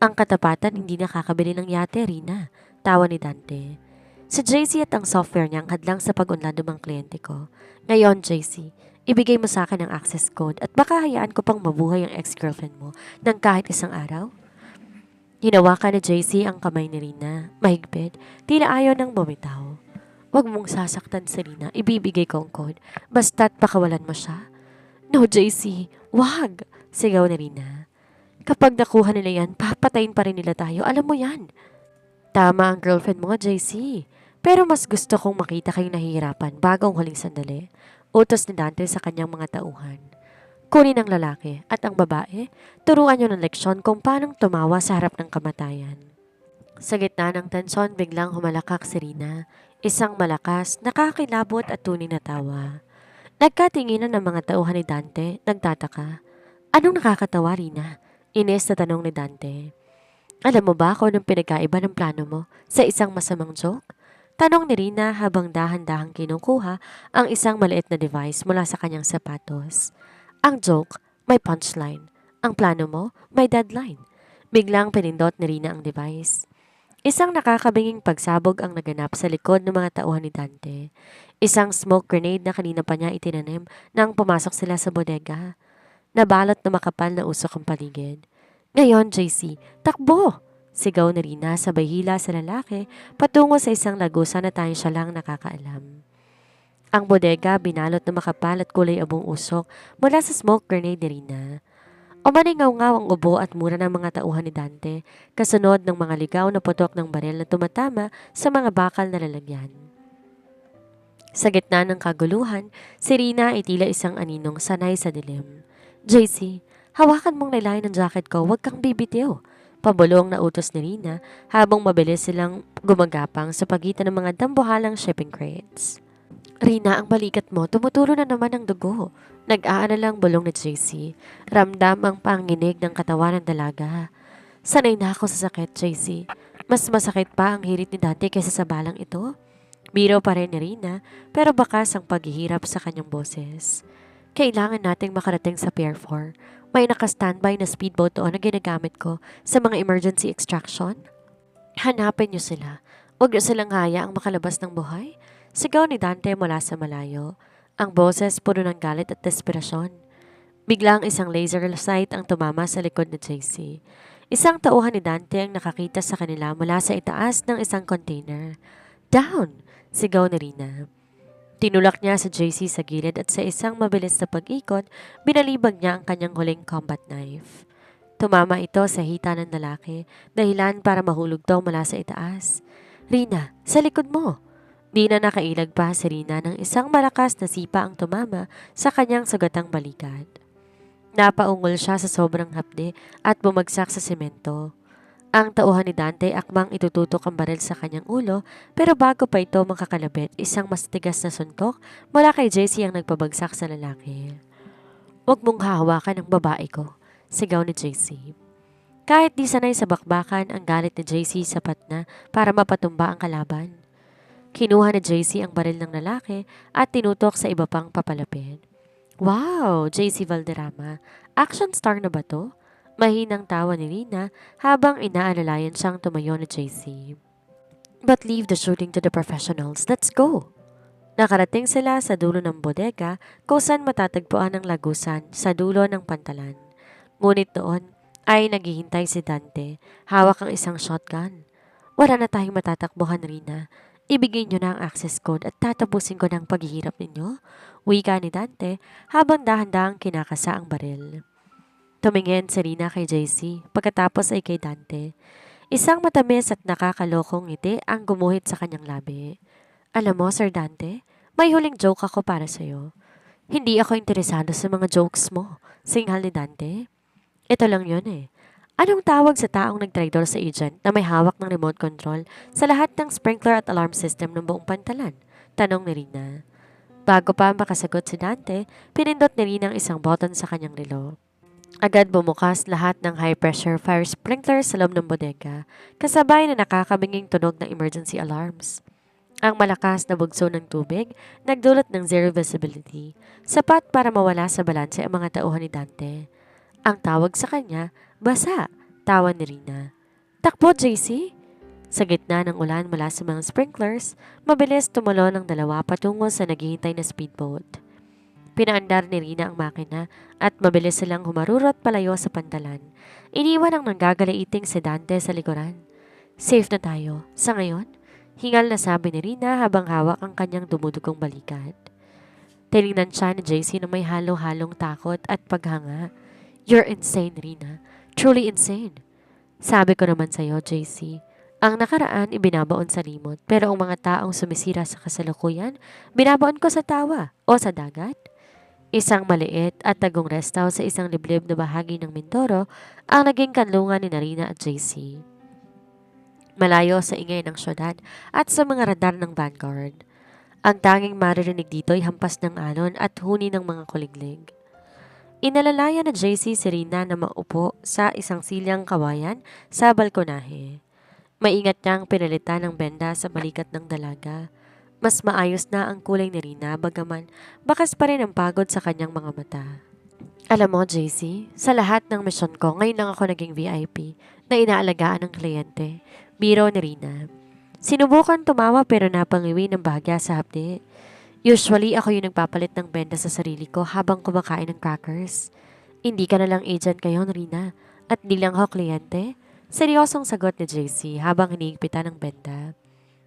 Ang katapatan hindi nakakabili ng yate, Rina. Tawa ni Dante. Si JC at ang software niya ang hadlang sa pag-unlad ng mga kliyente ko. Ngayon, JC, ibigay mo sa akin ang access code at baka hayaan ko pang mabuhay ang ex-girlfriend mo ng kahit isang araw. Hinawakan ni JC ang kamay ni Rina. Mahigpit, tila ayaw nang bumitaw. Huwag mong sasaktan si Rina, ibibigay ko ang code. Basta't pakawalan mo siya. No, JC, wag! Sigaw ni Rina. Kapag nakuha nila yan, papatayin pa rin nila tayo. Alam mo yan. Tama ang girlfriend mo nga, JC. Pero mas gusto kong makita kayong nahihirapan bago ang huling sandali. Utos ni Dante sa kanyang mga tauhan. Kunin ang lalaki at ang babae, turuan niyo ng leksyon kung paanong tumawa sa harap ng kamatayan. Sa gitna ng tensyon, biglang humalakak si Rina. Isang malakas, nakakilabot at tunay na tawa. Nagkatinginan ng mga tauhan ni Dante, nagtataka. Anong nakakatawa, Rina? Ines na tanong ni Dante. Alam mo ba kung anong pinagkaiba ng plano mo sa isang masamang joke? Tanong ni Rina habang dahan-dahang kinukuha ang isang maliit na device mula sa kanyang sapatos. Ang joke, may punchline. Ang plano mo, may deadline. Biglang pinindot ni Rina ang device. Isang nakakabinging pagsabog ang naganap sa likod ng mga tauhan ni Dante. Isang smoke grenade na kanina pa niya itinanim nang pumasok sila sa bodega. Nabalot na makapal na usok ang paligid. Ngayon, JC, takbo! Sigaw ni Rina sabay hila sa lalaki patungo sa isang lagusan na tayong siya lang nakakaalam. Ang bodega binalot na makapal at kulay abong usok mula sa smoke grenade ni Rina. Umaningaw-ngaw ang ubo at mura ng mga tauhan ni Dante, kasunod ng mga ligaw na putok ng baril na tumatama sa mga bakal na lalagyan. Sa gitna ng kaguluhan, si Rina ay tila isang aninong sanay sa dilim. JC, hawakan mong nailayan ng jacket ko, huwag kang bibitiw. Pabulong na utos ni Rina habang mabilis silang gumagapang sa pagitan ng mga dambuhalang shipping crates. Rina, ang balikat mo, tumuturo na naman ang dugo. Nag-aaralang bulong ni JC. Ramdam ang panginig ng katawan ng dalaga. Sanay na ako sa sakit, JC. Mas masakit pa ang hirit ni Dante kaysa sa balang ito. Biro pa rin ni Rina, pero bakas ang paghihirap sa kanyang boses. Kailangan nating makarating sa Pier 4. May naka-standby na speedboat doon na ginagamit ko sa mga emergency extraction. Hanapin niyo sila. Huwag niyo silang hayaang makalabas ng buhay. Sigaw ni Dante mula sa malayo. Ang boses puno ng galit at desperasyon. Biglang isang laser sight ang tumama sa likod ni JC. Isang tauhan ni Dante ang nakakita sa kanila mula sa itaas ng isang container. Down! Sigaw ni Rina. Tinulak niya sa JC sa gilid at sa isang mabilis na pag-ikot, binalibag niya ang kanyang huling combat knife. Tumama ito sa hita ng lalaki, dahilan para mahulog daw mula sa itaas. Rina, sa likod mo! Di na nakailag pa si Rina nang isang malakas na sipa ang tumama sa kanyang sagatang balikat. Napaungol siya sa sobrang hapde at bumagsak sa semento. Ang tauhan ni Dante akmang itututok ang baril sa kanyang ulo, pero bago pa ito makakalabit, isang mas tigas na suntok mula kay JC ang nagpabagsak sa lalaki. Huwag mong hahawakan ang babae ko, sigaw ni JC. Kahit di sanay sa bakbakan, ang galit ni JC sapat na para mapatumba ang kalaban. Kinuha ni JC ang baril ng lalaki at tinutok sa iba pang papalapit. Wow, JC Valderrama, action star na ba to? Mahinang tawa ni Rina habang inaalalayan siyang tumayo ni JC. But leave the shooting to the professionals. Let's go! Nakarating sila sa dulo ng bodega kung saan matatagpuan ang lagusan sa dulo ng pantalan. Ngunit doon ay naghihintay si Dante, hawak ang isang shotgun. Wala na tayong matatakbuhan, Rina. Ibigay niyo na ang access code at tatapusin ko ng paghihirap ninyo, wika ni Dante habang dahan-dahang kinakasa ang baril. Tumingin si Rina kay JC, pagkatapos ay kay Dante. Isang matamis at nakakalokong ngiti ang gumuhit sa kanyang labi. Alam mo, Sir Dante, may huling joke ako para sa'yo. Hindi ako interesado sa mga jokes mo, singhal ni Dante. Ito lang yun eh. Anong tawag sa taong nagtraidor sa agent na may hawak ng remote control sa lahat ng sprinkler at alarm system ng buong pantalan? Tanong ni Rina. Bago pa makasagot si Dante, pinindot ni Rina ang isang button sa kanyang relo. Agad bumukas lahat ng high-pressure fire sprinkler sa loob ng bodega, kasabay na nakakabinging tunog ng emergency alarms. Ang malakas na bugso ng tubig nagdulot ng zero visibility, sapat para mawala sa balanse ang mga tauhan ni Dante. Ang tawag sa kanya, basa, tawa ni Rina. Takbo, JC! Sa gitna ng ulan mula sa mga sprinklers, mabilis tumulo ng dalawa patungo sa naghihintay na speedboat. Pinaandar ni Rina ang makina at mabilis silang humarurot palayo sa pantalan. Iniwan ang nanggagaliiting si Dante sa likuran. Safe na tayo. Sa ngayon, hingal na sabi ni Rina habang hawak ang kanyang dumudugong balikat. Tinignan siya ni JC na may halo-halong takot at paghanga. You're insane, Rina. Truly insane. Sabi ko naman sa'yo, JC. Ang nakaraan ibinabaon sa limot, pero ang mga taong sumisira sa kasalukuyan, binabaon ko sa tawa o sa dagat. Isang maliit at tagong restaw sa isang liblib na bahagi ng Mindoro ang naging kanlungan ni Narina at JC. Malayo sa ingay ng syudad at sa mga radar ng Vanguard. Ang tanging maririnig dito ay hampas ng alon at huni ng mga kuliglig. Inalalaya na JC si Rina na maupo sa isang silyang kawayan sa balkonahe. Maingat niyang pinalitan ng benda sa balikat ng dalaga. Mas maayos na ang kulay ni Rina bagaman bakas pa rin ang pagod sa kanyang mga mata. Alam mo, JC, sa lahat ng misyon ko, ngayon lang ako naging VIP na inaalagaan ng kliyente. Biro ni Rina. Sinubukan tumawa pero napangiwi ng bahagya sa hapde. Usually, ako yung nagpapalit ng benda sa sarili ko habang kumakain ng crackers. Hindi ka na lang agent ngayon, Rina. At di lang ako kliyente. Seryosong sagot ni JC habang hiniigpitan ng benda.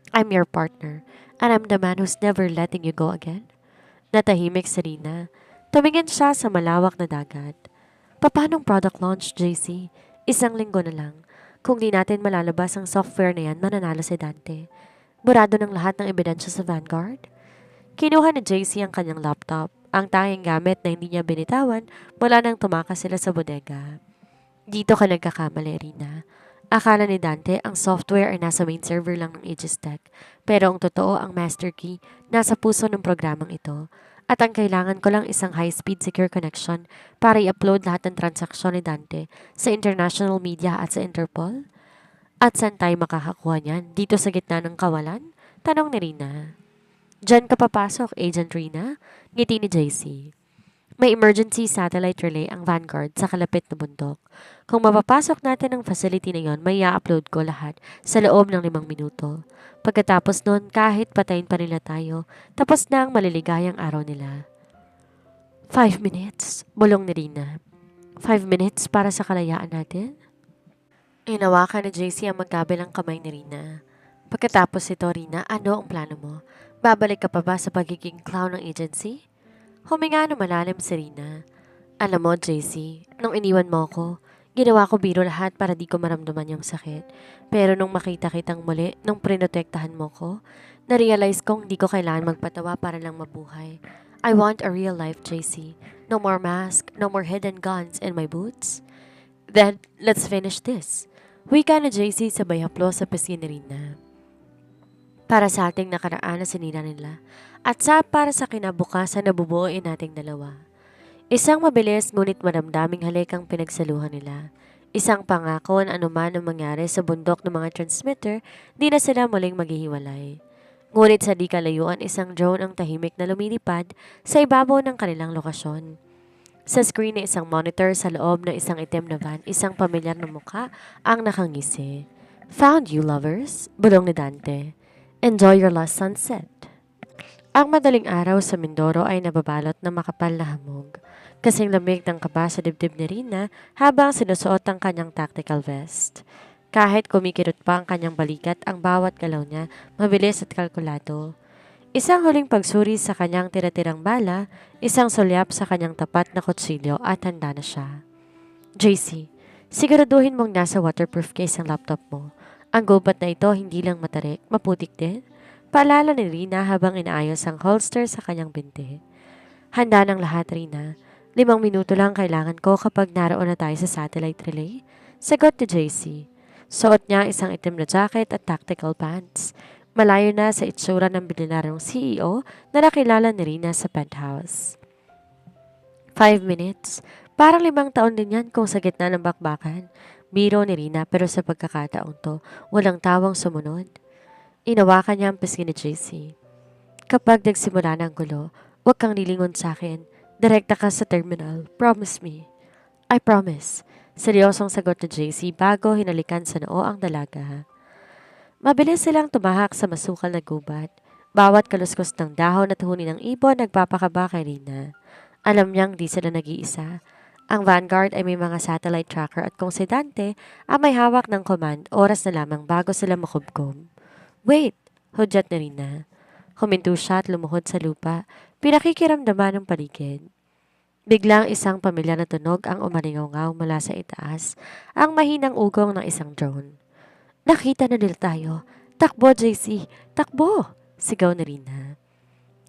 I'm your partner, and I'm the man who's never letting you go again. Natahimik si Rina. Tumingin siya sa malawak na dagat. Papanong product launch, JC? Isang linggo na lang. Kung di natin malalabas ang software na yan, mananalo si Dante. Burado ng lahat ng ebidensya sa Vanguard. Kinuha ni JC ang kanyang laptop, ang tanging gamit na hindi niya binitawan mula nang tumakas sila sa bodega. Dito ka nagkakamali, Rina. Akala ni Dante ang software ay nasa main server lang ng Aegis Tech, pero ang totoo ang master key nasa puso ng programang ito at ang kailangan ko lang isang high-speed secure connection para i-upload lahat ng transaksyon ni Dante sa international media at sa Interpol. At saan tayo makakakuha niyan? Dito sa gitna ng kawalan? Tanong ni Rina. Diyan ka papasok, Agent Rina? Ngiti ni JC. May emergency satellite relay ang Vanguard sa kalapit na bundok. Kung mapapasok natin ang facility na yon, may i-upload ko lahat sa loob ng 5 minuto. Pagkatapos nun, kahit patayin pa nila tayo, tapos na ang maliligayang araw nila. 5 minutes, bulong ni Rina. 5 minutes para sa kalayaan natin? Inawakan ni JC ang magkabilang kamay ni Rina. Pagkatapos ito, Rina, ano ang plano mo? Babalik ka pa ba sa pagiging clown ng agency? Huminga na malalim si Rina. Alam mo, JC, nung iniwan mo ako, ginawa ko biro lahat para di ko maramdaman yung sakit. Pero nung makita kitang muli, nung prinotektahan mo ko, na-realize kong di ko kailangan magpatawa para lang mabuhay. I want a real life, JC. No more mask, no more hidden guns in my boots. Then, let's finish this. Wika na JC sabay haplo sa pisngi ni Rina. Para sa ating nakaraan na sinira nila at para sa kinabukasan na bubuoin nating dalawa. Isang mabilis ngunit madamdaming halikang pinagsaluhan nila. Isang pangako na anuman ang mangyari sa bundok ng mga transmitter, di na sila muling maghihiwalay. Ngunit sa di kalayuan, isang drone ang tahimik na lumilipad sa ibabaw ng kanilang lokasyon. Sa screen na isang monitor sa loob ng isang itim na van, isang pamilyar na mukha ang nakangisi. Found you, lovers, bulong ni Dante. Enjoy your last sunset. Ang madaling araw sa Mindoro ay nababalot ng makapal na hamog. Kasing lamig ng kaba sa dibdib ni Rina habang sinusuot ang kanyang tactical vest. Kahit kumikirot pa ang kanyang balikat, ang bawat galaw niya mabilis at kalkulado. Isang huling pagsuri sa kanyang tira-tirang bala, isang sulyap sa kanyang tapat na kutsilyo at handa na siya. JC, siguraduhin mong nasa waterproof case ang laptop mo. Ang gubat na ito hindi lang matarik, maputik din. Paalala ni Rina habang inaayos ang holster sa kanyang binti. Handa ng lahat, Rina. 5 minuto lang kailangan ko kapag naroon na tayo sa satellite relay. Sagot ni JC. Suot niya isang itim na jacket at tactical pants. Malayo na sa itsura ng bilyonaryong CEO na nakilala ni Rina sa penthouse. 5 minutes. Parang 5 taon din yan kung sa gitna ng bakbakan. Biro ni Rina pero sa pagkakataong to, walang tawang sumunod. Inawakan niya ang pisngi ni JC. Kapag nagsimula ng gulo, huwag kang lilingon sa akin. Direkta ka sa terminal. Promise me. I promise. Seryosong sagot ni JC bago hinalikan sa noo ang dalaga. Mabilis silang tumahak sa masukal na gubat. Bawat kaluskos ng dahon at huni ng ibon nagpapakaba kay Rina. Alam niyang di sila nag-iisa. Ang Vanguard ay may mga satellite tracker at kung si Dante ang may hawak ng command, oras na lamang bago sila makubkom. Wait! Hudyat na Rina. Huminto siya at lumuhod sa lupa, pinakikiramdaman ng paligid. Biglang isang pamilya na tunog ang umalingaw mula sa itaas, ang mahinang ugong ng isang drone. Nakita na nila tayo. Takbo, JC! Takbo! Sigaw ni Rina.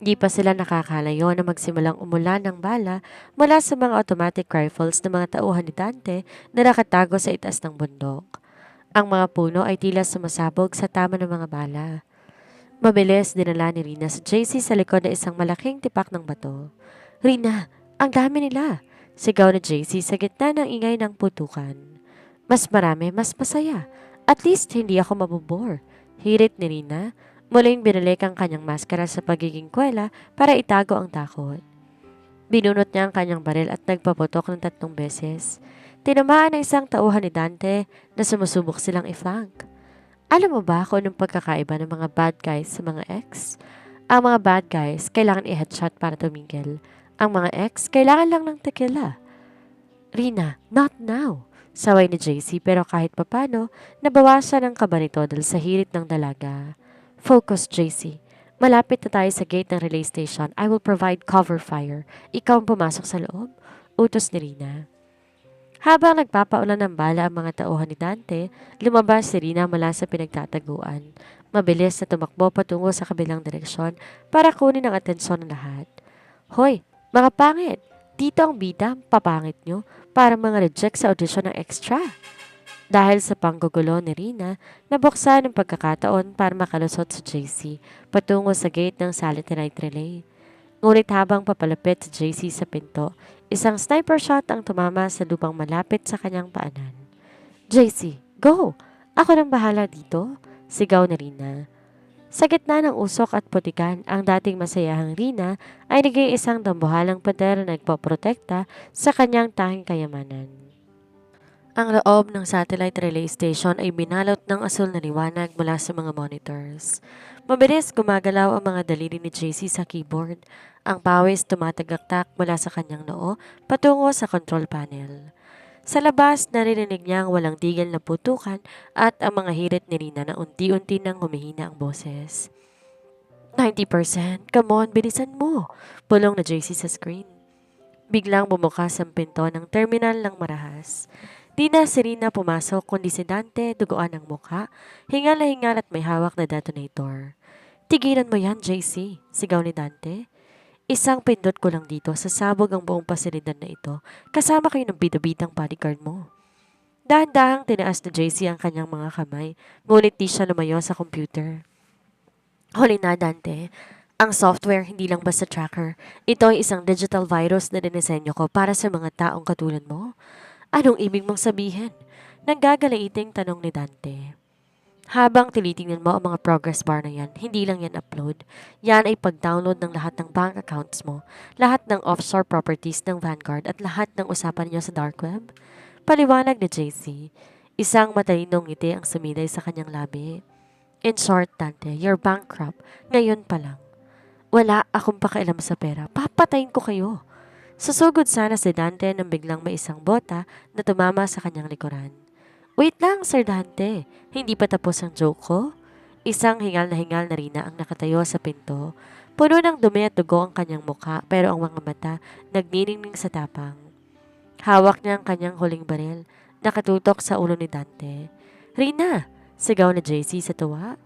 Di pa sila nakakalayo na magsimulang umulan ng bala mula sa mga automatic rifles ng mga tauhan ni Dante na nakatago sa itaas ng bundok. Ang mga puno ay tila sumasabog sa tama ng mga bala. Mabilis dinala ni Rina sa JC sa likod ng isang malaking tipak ng bato. Rina, ang dami nila! Sigaw ni JC sa gitna ng ingay ng putukan. Mas marami, mas masaya. At least hindi ako mabubore. Hirit ni Rina. Muling binalik ang kanyang maskara sa pagiging kwela para itago ang takot. Binunot niya ang kanyang baril at nagpaputok ng 3 beses. Tinamaan ng isang tauhan ni Dante na sumusubok silang i-flank. Alam mo ba kung anong pagkakaiba ng mga bad guys sa mga ex? Ang mga bad guys kailangan i-headshot para tumigil. Ang mga ex kailangan lang ng tequila. Rina, not now. Saway ni JC pero kahit papano, nabawasan ang kaba nito dahil sa hirit ng dalaga. Focus, JC. Malapit na tayo sa gate ng relay station. I will provide cover fire. Ikaw ang pumasok sa loob. Utos ni Rina. Habang nagpapaulan ng bala ang mga tauhan ni Dante, lumabas si Rina mula sa pinagtataguan. Mabilis na tumakbo patungo sa kabilang direksyon para kunin ang atensyon ng lahat. Hoy, mga pangit! Dito ang bida, papangit nyo, para mga reject sa audition ng extra. Dahil sa panggugulo ni Rina, nabuksan ang pagkakataon para makalusot sa JC patungo sa gate ng satellite relay. Ngunit habang papalapit si JC sa pinto, isang sniper shot ang tumama sa lupang malapit sa kanyang paanan. JC, go! Ako nang bahala dito, sigaw ni Rina. Sa gitna ng usok at putikan, ang dating masayahang Rina ay naging isang dambuhalang pader na nagpoprotekta sa kanyang tanging kayamanan. Ang loob ng satellite relay station ay binalot ng asul na liwanag mula sa mga monitors. Mabilis gumagalaw ang mga daliri ni JC sa keyboard. Ang pawis tumatagaktak mula sa kanyang noo patungo sa control panel. Sa labas, naririnig niya ang walang tigil na putukan at ang mga hirit ni Rina na unti-unti nang humihina ang boses. 90%, come on, bilisan mo, bulong na JC sa screen. Biglang bumukas ang pinto ng terminal ng marahas. Di na si Rina pumasok kundi si Dante, duguan ang mukha, hingal na hingal at may hawak na detonator. Tigilan mo yan, JC, sigaw ni Dante. Isang pindot ko lang dito, sasabog ang buong pasilidad na ito, kasama kayo ng bidabitang bodyguard mo. Dahan-dahang tinaas na JC ang kanyang mga kamay, ngunit di siya lumayo sa computer. Huli na, Dante. Ang software hindi lang basta tracker. Ito ay isang digital virus na dinisenyo ko para sa mga taong katulad mo. Anong ibig mong sabihin? Naggagalaiting tanong ni Dante. Habang tinitingnan mo ang mga progress bar na yan, hindi lang yan upload. Yan ay pag-download ng lahat ng bank accounts mo, lahat ng offshore properties ng Vanguard at lahat ng usapan niyo sa dark web. Paliwanag ni JC. Isang matalinong ngiti ang sumilay sa kanyang labi. In short, Dante, you're bankrupt. Ngayon pa lang. Wala akong pakialam sa pera. Papatayin ko kayo. Susugod sana si Dante nang biglang may isang bota na tumama sa kanyang likuran. Wait lang, Sir Dante. Hindi pa tapos ang joke ko? Isang hingal na Rina ang nakatayo sa pinto. Puno ng dumi at dugo ang kanyang mukha pero ang mga mata nagniningning sa tapang. Hawak niya ang kanyang huling baril, nakatutok sa ulo ni Dante. Rina! Sigaw na JC sa tuwa.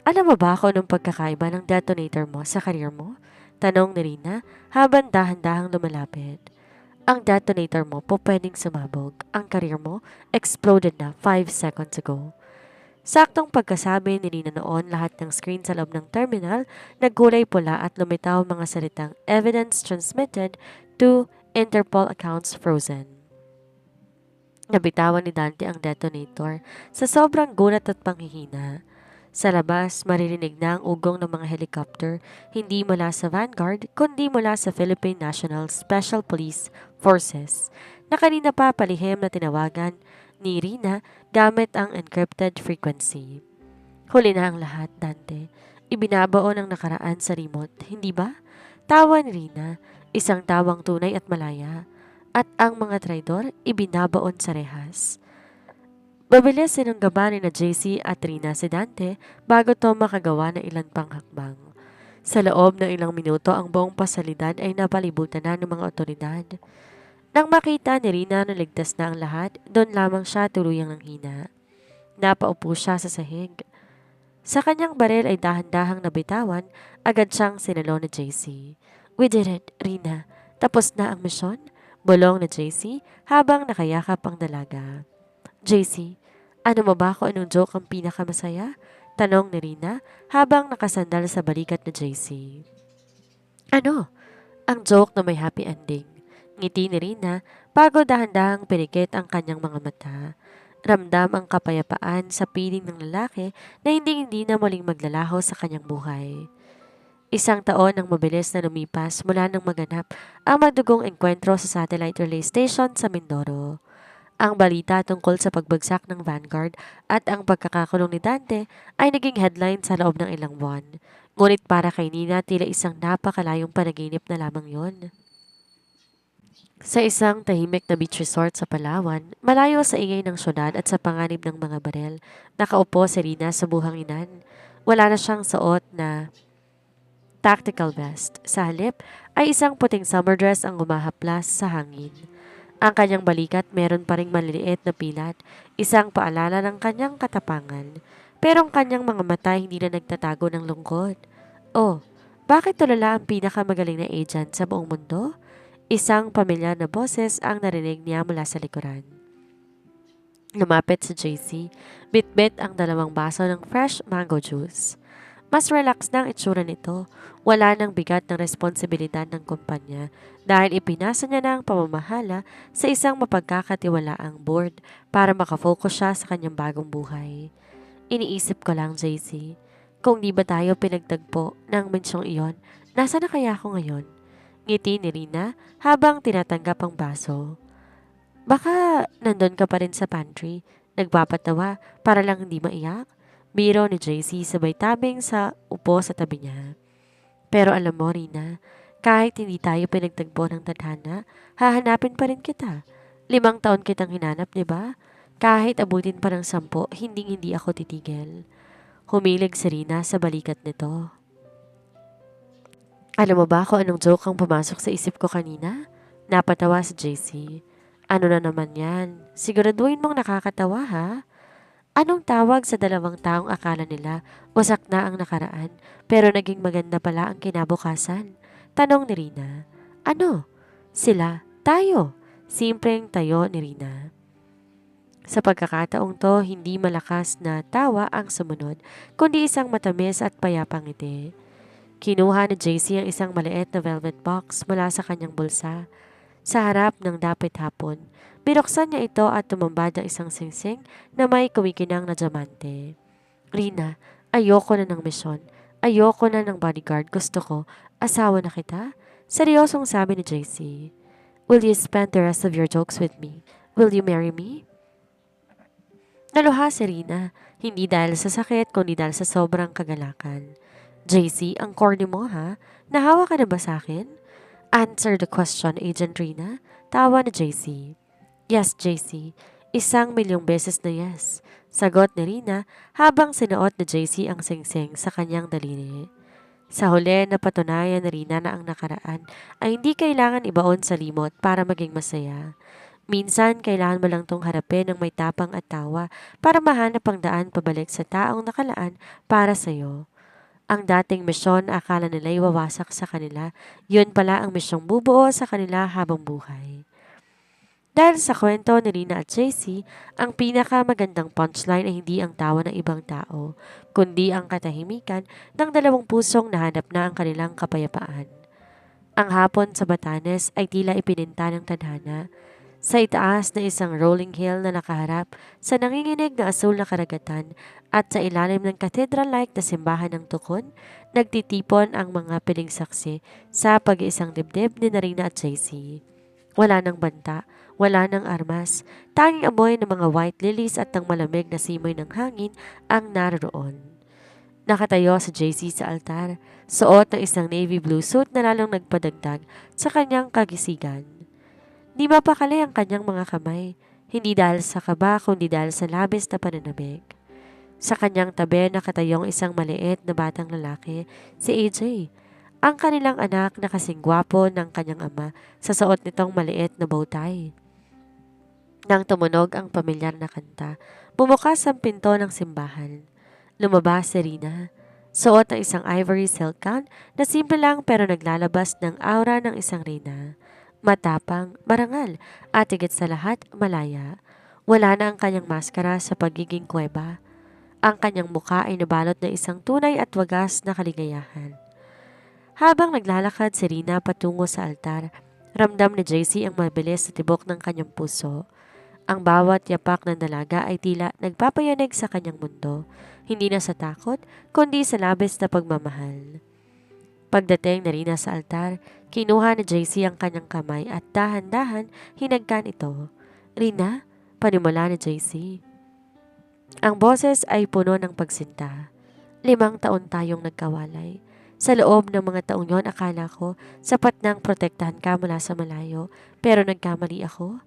Alam mo ba kung anong pagkakaiba ng detonator mo sa career mo? Tanong ni Rina habang dahan-dahang lumalapit. Ang detonator mo po pwedeng sumabog. Ang career mo exploded na 5 seconds ago. Saktong pagkasabi ni Rina noon, lahat ng screen sa loob ng terminal nagkulay pula at lumitaw mga salitang evidence transmitted to Interpol accounts frozen. Nabitawan ni Dante ang detonator sa sobrang gulat at panghihina. Sa labas, maririnig na ang ugong ng mga helicopter, hindi mula sa Vanguard, kundi mula sa Philippine National Special Police Forces, na kanina pa palihim na tinawagan ni Rina gamit ang encrypted frequency. Huli na ang lahat, Dante. Ibinabaon ang nakaraan sa remote, hindi ba? Tawa ni Rina, isang tawang tunay at malaya. At ang mga traidor, ibinabaon sa rehas. Mabilis sinunggaban ni JC at Rina si Dante bago to makagawa ng ilan pang hakbang. Sa loob ng ilang minuto, ang buong pasalidad ay napalibutan na ng mga otoridad. Nang makita ni Rina na ligtas na ang lahat, doon lamang siya tuluyang nanghina. Napaupo siya sa sahig. Sa kanyang baril ay dahan-dahang nabitawan, agad siyang sinalo ni JC. We did it, Rina. Tapos na ang misyon? Bulong ni JC habang nakayakap ang dalaga. JC, ano mo ba kung anong joke ang pinakamasaya? Tanong ni Rina habang nakasandal sa balikat ni JC. Ano? Ang joke na may happy ending. Ngiti ni Rina bago dahan-dahang pinikit ang kanyang mga mata. Ramdam ang kapayapaan sa piling ng lalaki na hindi na muling maglalaho sa kanyang buhay. Isang taon ang mabilis na lumipas mula nang maganap ang madugong engkwentro sa satellite relay station sa Mindoro. Ang balita tungkol sa pagbagsak ng Vanguard at ang pagkakakulong ni Dante ay naging headline sa loob ng ilang buwan. Ngunit para kay Nina, tila isang napakalayong panaginip na lamang yon. Sa isang tahimik na beach resort sa Palawan, malayo sa ingay ng syudad at sa panganib ng mga barel, nakaupo si Rina sa buhanginan. Wala na siyang suot na tactical vest. Sa halip ay isang puting summer dress ang humahaplas sa hangin. Ang kanyang balikat meron pa ring maliliit na pilat, isang paalala ng kanyang katapangan. Pero ang kanyang mga mata hindi na nagtatago ng lungkot. Oh, bakit tulala ang pinakamagaling na agent sa buong mundo? Isang pamilyar na boses ang narinig niya mula sa likuran. Lumapit si JC, bit-bit ang 2 baso ng fresh mango juice. Mas relax na ang itsura nito. Wala nang bigat ng responsibilidad ng kumpanya dahil ipinasa niya na ang pamamahala sa isang mapagkakatiwalaang board para makafocus siya sa kanyang bagong buhay. Iniisip ko lang, JC, Kung di ba tayo pinagtagpo ng mensyong iyon, nasa na kaya ako ngayon? Ngiti ni Rina habang tinatanggap ang baso. Baka nandun ka pa rin sa pantry, nagpapatawa para lang hindi maiyak. Biro ni JC sabay tabing sa upo sa tabi niya. Pero alam mo, Rina, kahit hindi tayo pinagtagpo ng tadhana, hahanapin pa rin kita. 5 taon kitang hinanap, di ba? Kahit abutin pa ng 10, hindi ako titigil. Humilig si Rina sa balikat nito. Alam mo ba kung anong joke ang pumasok sa isip ko kanina? Napatawa si JC. Ano na naman yan? Siguraduhin mong nakakatawa ha? Anong tawag sa 2 taong akala nila wasak na ang nakaraan pero naging maganda pala ang kinabukasan? Tanong ni Rina. Ano? Sila? Tayo? Simpleng tayo ni Rina. Sa pagkakataong to, hindi malakas na tawa ang sumunod, kundi isang matamis at payapang ngiti. Kinuha ni JC ang isang maliit na velvet box mula sa kanyang bulsa. Sa harap ng dapit hapon, binuksan niya ito at tumambad ang isang singsing na may kumikinang na diamante. Rina, ayoko na ng misyon. Ayoko na ng bodyguard. Gusto ko, asawa na kita? Seryosong sabi ni JC. Will you spend the rest of your jokes with me? Will you marry me? Naluha si Rina, hindi dahil sa sakit kundi dahil sa sobrang kagalakan. JC, ang corny mo ha? Nahawa ka na ba sa akin? Answer the question, Agent Rina. Tawa ni JC. Yes, JC. 1,000,000 beses na yes. Sagot ni Rina habang sinuot ni JC ang singsing sa kanyang daliri. Sa huli, napatunayan ni Rina na ang nakaraan ay hindi kailangan ibaon sa limot para maging masaya. Minsan, kailangan mo lang tong harapin ng may tapang at tawa para mahanap ang daan pabalik sa taong nakalaan para sa'yo. Ang dating misyon akala nila'y wawasak sa kanila, yun pala ang misyong bubuo sa kanila habang buhay. Dahil sa kwento ni Rina at JC, ang pinakamagandang punchline ay hindi ang tawa ng ibang tao, kundi ang katahimikan ng 2 pusong nahanap na ang kanilang kapayapaan. Ang hapon sa Batanes ay tila ipininta ng tadhana. Sa itaas na isang rolling hill na nakaharap sa nanginginig na asul na karagatan at sa ilalim ng cathedral-like na simbahan ng Tukon, nagtitipon ang mga piling saksi sa pag-iisang dibdib ni Narina at JC. Wala ng banta, wala ng armas, tanging amoy ng mga white lilies at ng malamig na simoy ng hangin ang naroon. Nakatayo si JC sa altar, suot ng isang navy blue suit na lalong nagpadagdag sa kanyang kagisigan. Di mapakali ang kanyang mga kamay, hindi dahil sa kaba kundi dahil sa labis na pananabik. Sa kanyang tabi nakatayong isang maliit na batang lalaki, si AJ, ang kanilang anak na kasing gwapo ng kanyang ama sa suot nitong maliit na bowtie. Nang tumunog ang pamilyar na kanta, bumukas ang pinto ng simbahan. Lumabas si Rina, suot ng isang ivory silk gown na simple lang pero naglalabas ng aura ng isang reyna. Matapang, marangal, at higit sa lahat, malaya. Wala na ang kanyang maskara sa pagiging kuweba. Ang kanyang muka ay nabalot ng isang tunay at wagas na kaligayahan. Habang naglalakad si Rina patungo sa altar, ramdam ni JC ang mabilis sa tibok ng kanyang puso. Ang bawat yapak ng dalaga ay tila nagpapayanig sa kanyang mundo, hindi na sa takot, kundi sa labis na pagmamahal. Pagdating na Rina sa altar, kinuha ni JC ang kanyang kamay at dahan-dahan hinagkan ito. Rina, panimula ni JC. Ang boses ay puno ng pagsinta. 5 taon tayong nagkawalay. Sa loob ng mga taong yon akala ko sapat nang protektahan ka mula sa malayo, pero nagkamali ako.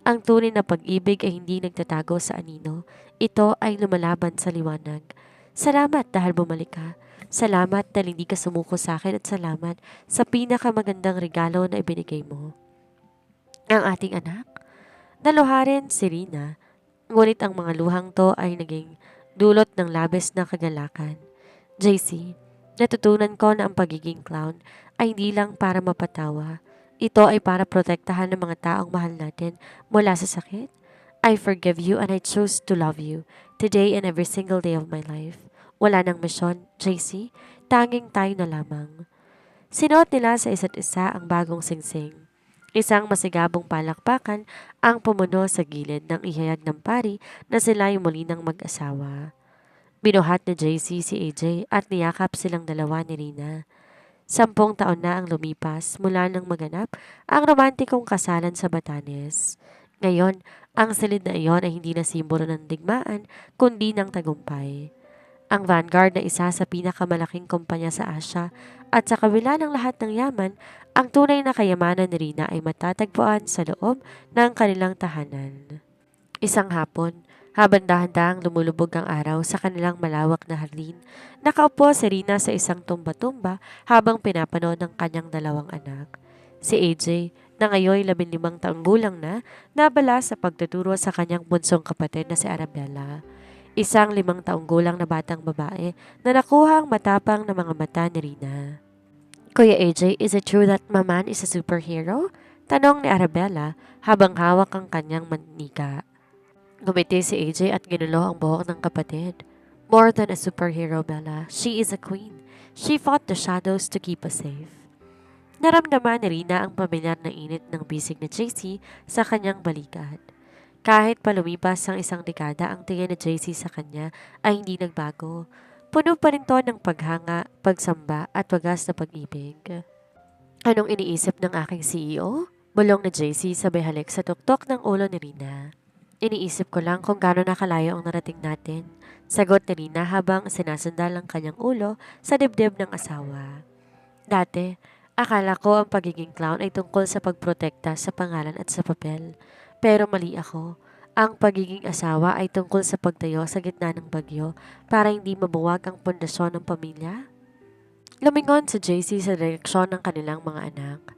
Ang tunay na pag-ibig ay hindi nagtatago sa anino. Ito ay lumalaban sa liwanag. Salamat dahil bumalik ka. Salamat dahil hindi ka sumuko sa akin at salamat sa pinakamagandang regalo na ibinigay mo. Ang ating anak? Naluha rin si Rina, ngunit ang mga luhang to ay naging dulot ng labis na kagalakan. JC, natutunan ko na ang pagiging clown ay hindi lang para mapatawa. Ito ay para protektahan ng mga taong mahal natin mula sa sakit. I forgive you and I choose to love you today and every single day of my life. Wala nang misyon, JC. Tanging tayo na lamang. Sinuot nila sa isa't isa ang bagong singsing. Isang masigabong palakpakan ang pumuno sa gilid ng ihayag ng pari na sila'y muli ng mag-asawa. Binuhat ni JC si AJ at niyakap silang dalawa ni Rina. 10 taon na ang lumipas mula nang maganap ang romantikong kasalan sa Batanes. Ngayon, ang silid na iyon ay hindi na simbolo ng digmaan kundi ng tagumpay. Ang Vanguard na isa sa pinakamalaking kumpanya sa Asia at sa kabila ng lahat ng yaman, ang tunay na kayamanan ni Rina ay matatagpuan sa loob ng kanilang tahanan. Isang hapon, habang dahan-dahang lumulubog ang araw sa kanilang malawak na hardin, nakaupo si Rina sa isang tumba-tumba habang pinapanood ng kanyang dalawang anak. Si AJ, na ngayon 15 taong gulang na, nabala sa pagtuturo sa kanyang bunsong kapatid na si Arabella. Isang 5 taong gulang na batang babae na nakuha ang matapang na mga mata ni Rina. Kuya AJ, is it true that Maman is a superhero? Tanong ni Arabella habang hawak ang kanyang manika. Ngumiti si AJ at ginulo ang buhok ng kapatid. More than a superhero, Bella. She is a queen. She fought the shadows to keep us safe. Naramdaman ni Rina ang pamilyar na init ng bisig ni JC sa kanyang balikat. Kahit pa lumipas ang isang dekada, ang tingin ni JC sa kanya ay hindi nagbago. Puno pa rin to ng paghanga, pagsamba at wagas na pag-ibig. Anong iniisip ng aking CEO? Bulong ni JC sabay halik sa tuktok ng ulo ni Rina. Iniisip ko lang kung gaano nakalayo ang narating natin. Sagot ni Rina habang sinasandal ang kanyang ulo sa dibdib ng asawa. Dati, akala ko ang pagiging clown ay tungkol sa pagprotekta sa pangalan at sa papel. Pero mali ako. Ang pagiging asawa ay tungkol sa pagtayo sa gitna ng bagyo para hindi mabuwag ang pundasyon ng pamilya. Lumingon si JC sa direksyon ng kanilang mga anak.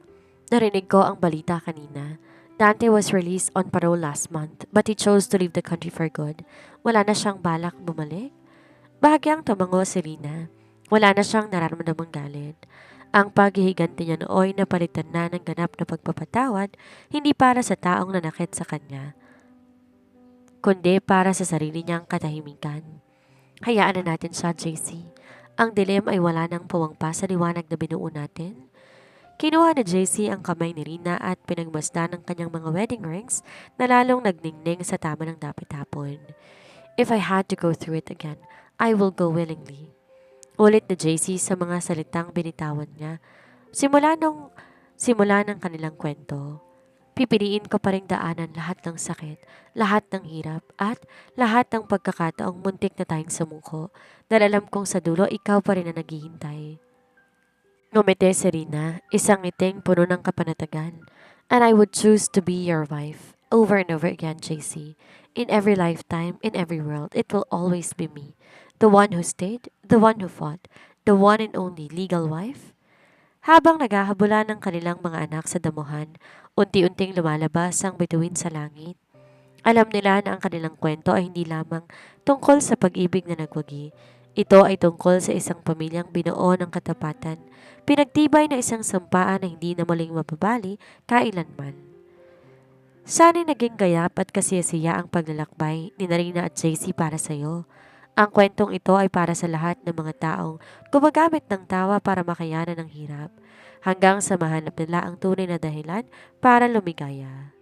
Narinig ko ang balita kanina. Dante was released on parole last month, but he chose to leave the country for good. Wala na siyang balak bumalik. Bahagyang tumango si Rina. Wala na siyang nararamdamang galit. Ang paghihiganti niya nooy napalitan na ng ganap na pagpapatawad, hindi para sa taong nanakit sa kanya, kundi para sa sarili niyang katahimikan. Hayaan na natin siya, JC. Ang dilim ay wala nang puwang pa sa liwanag na binuo natin. Kinuha ni JC ang kamay ni Rina at pinagmasdan ng kanyang mga wedding rings na lalong nagningning sa tama ng dapit-hapon. If I had to go through it again, I will go willingly. Ulit ni JC sa mga salitang binitawan niya. Simula ng kanilang kwento. Pipiliin ko pa ring daanan lahat ng sakit, lahat ng hirap, at lahat ng pagkakataong muntik na tayong sumuko. Dahil alam kong sa dulo, ikaw pa rin na naghihintay. Ngumiti si Rina, isang ngiting puno ng kapanatagan. And I would choose to be your wife. Over and over again, JC. In every lifetime, in every world, it will always be me. The one who stayed, the one who fought, the one and only legal wife. Habang naghahabulan ng kanilang mga anak sa damuhan, unti-unting lumalabas ang bituin sa langit. Alam nila na ang kanilang kwento ay hindi lamang tungkol sa pag-ibig na nagwagi. Ito ay tungkol sa isang pamilyang binuo ng katapatan, pinagtibay na isang sampaan na hindi na muling mababali kailanman. Sana'y naging gayap at kasiyasiya ang paglalakbay ni Narina at JC para sa iyo. Ang kwentong ito ay para sa lahat ng mga taong gumagamit ng tawa para makayanan ng hirap, hanggang sa mahanap nila ang tunay na dahilan para lumigaya.